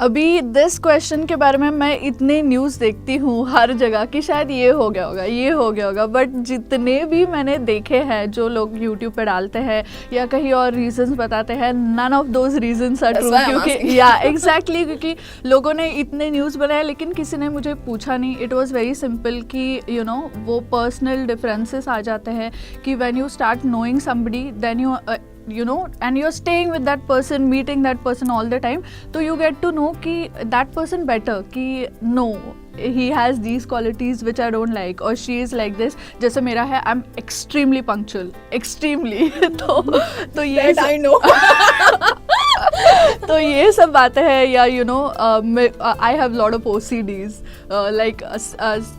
अभी this question के बारे में मैं इतने न्यूज़ देखती हूँ हर जगह कि शायद ये हो गया होगा, ये हो गया होगा, बट जितने भी मैंने देखे हैं जो लोग यूट्यूब पे डालते हैं या कहीं और रीजंस बताते हैं, none of those reasons are true. क्योंकि या एग्जैक्टली क्योंकि लोगों ने इतने न्यूज़ बनाए लेकिन किसी ने मुझे पूछा नहीं। इट वॉज़ वेरी सिंपल कि यू नो वो पर्सनल डिफरेंसेस आ जाते हैं कि when you start knowing somebody then you know and you're staying with that person, meeting that person all the time, so you get to know ki that person better, ki no he has these qualities which I don't like or she is like this. जैसे मेरा है I'm extremely punctual, extremely तो ये I know तो ये सब बातें हैं या you know I have lot of OCDs like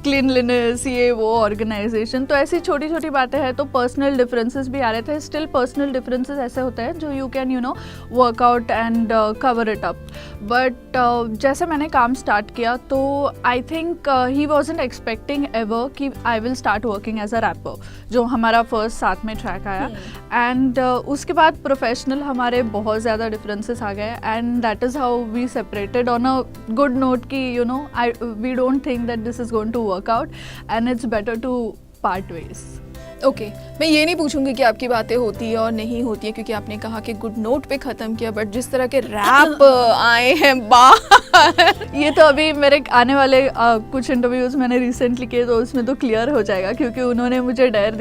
cleanliness, ये वो ऑर्गेनाइजेशन, तो ऐसी छोटी छोटी बातें हैं। तो पर्सनल डिफरेंसेस भी आ रहे थे। स्टिल पर्सनल डिफरेंसेस ऐसे होते हैं जो you can you know work out and cover it up. But जैसे मैंने काम स्टार्ट किया तो I think he wasn't expecting ever कि I will start working as a rapper, जो हमारा फर्स्ट साथ में ट्रैक आया। एंड उसके बाद प्रोफेशनल हमारे बहुत ज़्यादा डिफरेंसेस आ गए and that is how we separated on a good note कि you know we don't think that this is going to work out and it's better to part ways. Okay मैं ये नहीं पूछूंगी कि आपकी बातें होती है और नहीं होती है, क्योंकि आपने कहा कि गुड नोट पे ख़त्म किया, बट जिस तरह के रैप आए हैं बाहर ये तो अभी मेरे आने वाले कुछ इंटरव्यूज़ मैंने रिसेंटली किए तो उसमें तो क्लियर हो जाएगा, क्योंकि उन्होंने मुझे डेयर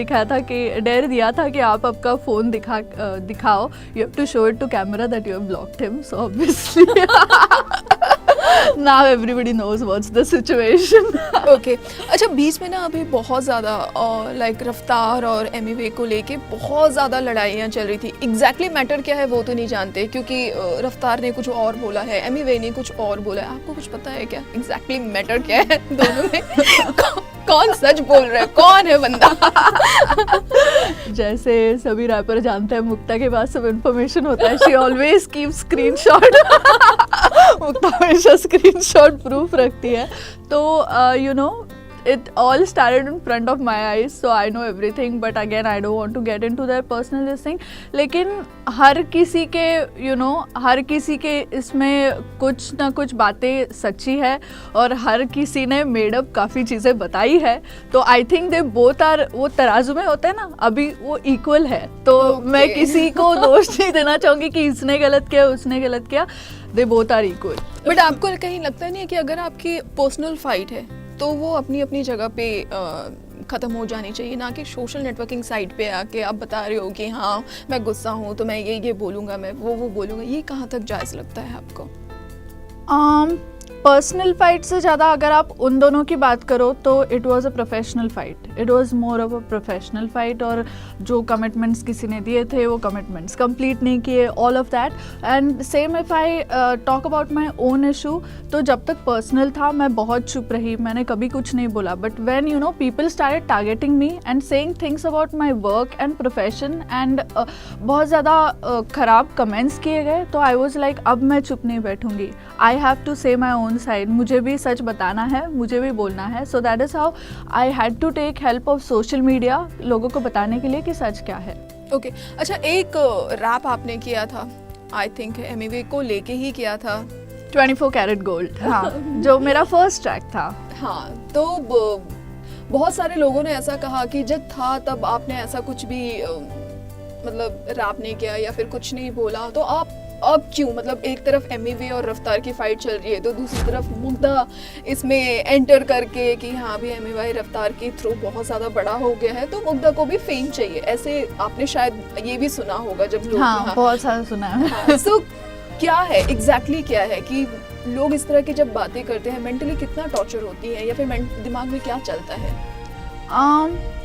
दिया था कि आप आपका फ़ोन दिखाओ, you have to show it to camera that you have blocked him, so obviously now everybody knows what's the situation. Okay अच्छा, बीच में ना अभी बहुत ज़्यादा लाइक रफ्तार और एमिवे को लेके बहुत ज़्यादा लड़ाइयाँ चल रही थी। एग्जैक्टली मैटर क्या है वो तो नहीं जानते, क्योंकि रफ्तार ने कुछ और बोला है, एमिवे ने कुछ और बोला है। आपको कुछ पता है क्या एग्जैक्टली मैटर क्या है दोनों में? कौन सच बोल रहा है, कौन है बंदा? जैसे सभी रैपर जानते हैं मुक्ता के पास सब इन्फॉर्मेशन होता है। शी ऑलवेज कीप स्क्रीनशॉट मुक्ता हमेशा स्क्रीनशॉट प्रूफ रखती है। तो you know it all started in front of my eyes, so I know everything, but again I don't want to get into their personal this thing. लेकिन हर किसी के you know हर किसी के इसमें कुछ ना कुछ बातें सच्ची है और हर किसी ने मेडअप काफ़ी चीज़ें बताई है। तो I think they both are, वो तराजू में होते हैं ना, अभी वो इक्वल है। तो मैं किसी को दोष नहीं देना चाहूँगी कि इसने गलत किया उसने गलत किया, they both are equal. But आपको कहीं लगता नहीं है कि अगर आपकी पर्सनल फाइट है तो वो अपनी अपनी जगह पे ख़त्म हो जानी चाहिए, ना कि सोशल नेटवर्किंग साइट पे आके आप बता रहे हो कि हाँ मैं गुस्सा हूँ तो मैं ये बोलूँगा, मैं वो बोलूँगा? ये कहाँ तक जायज़ लगता है आपको? पर्सनल फाइट से ज़्यादा अगर आप उन दोनों की बात करो तो it was a professional fight, it was more of a professional fight. और जो कमिटमेंट्स किसी ने दिए थे वो कमिटमेंट्स कंप्लीट नहीं किए, all of that. And same if I talk about my own issue, तो जब तक पर्सनल था मैं बहुत चुप रही, मैंने कभी कुछ नहीं बोला। But when you know people started targeting me and saying things about my work and profession and बहुत ज़्यादा ख़राब कमेंट्स किए गए, तो आई वॉज लाइक अब मैं चुप नहीं बैठूंगी, आई हैव टू से माई ओन साइड, मुझे भी सच बताना है, मुझे भी बोलना है। So that is how I had to take help of social media लोगों को बताने के लिए कि सच क्या है। ओके अच्छा, एक रैप आपने किया था, आई थिंक एमिवे को लेके ही किया था, 24 कैरेट गोल्ड, हाँ, जो मेरा फर्स्ट ट्रैक था। हाँ, तो बहुत सारे लोगों ने ऐसा कहा कि जब था तब आपने ऐसा कुछ भी मतलब रैप नहीं किया या फिर कुछ नहीं बोला, तो आप अब क्यों? मतलब एक तरफ एमिवे और रफ्तार की फाइट चल रही है तो दूसरी तरफ मुग्धा इसमें एंटर करके कि हाँ भी एमिवे रफ्तार के थ्रू बहुत ज़्यादा बड़ा हो गया है तो मुग्धा को भी फेम चाहिए, ऐसे आपने शायद ये भी सुना होगा जब लोग। हाँ, बहुत सारा सुना है। सो क्या है एग्जैक्टली क्या है कि लोग इस तरह की जब बातें करते हैं मेंटली कितना टॉर्चर होती है या फिर दिमाग में क्या चलता है?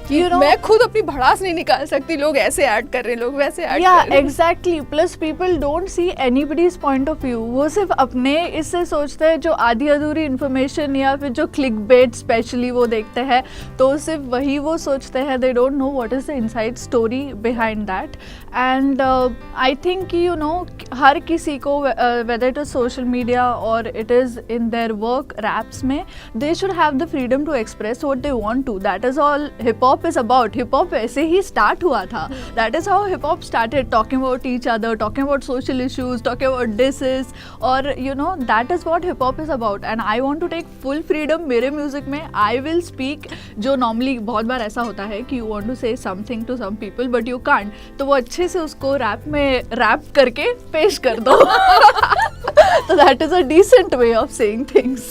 You know, मैं खुद अपनी भड़ास नहीं निकाल सकती, लोग ऐसे ऐड कर रहे हैं, लोग वैसे ऐड कर रहे हैं। Exactly, plus people don't see anybody's point of view, वो सिर्फ अपने इससे सोचते हैं, जो आधी अधूरी इन्फॉर्मेशन या फिर जो क्लिकबेट स्पेशली वो देखते हैं तो सिर्फ वही वो सोचते हैं, they don't know what is the inside story behind that. And I think you know हर किसी को whether it is social media और it is in their work raps में, they should have the freedom to express what they want to, that is all. Hip hop hop is about. Hip hop ऐसे ही start हुआ था. That is how hip hop started, talking about each other, talking about social issues, talking about disses, और you know that is what hip hop is about. And I want to take full freedom मेरे music में. I will speak, जो normally बहुत बार ऐसा होता है कि you want to say something to some people but you can't, तो वो अच्छे से उसको rap में rap करके पेश कर दो. So that is a decent way of saying things.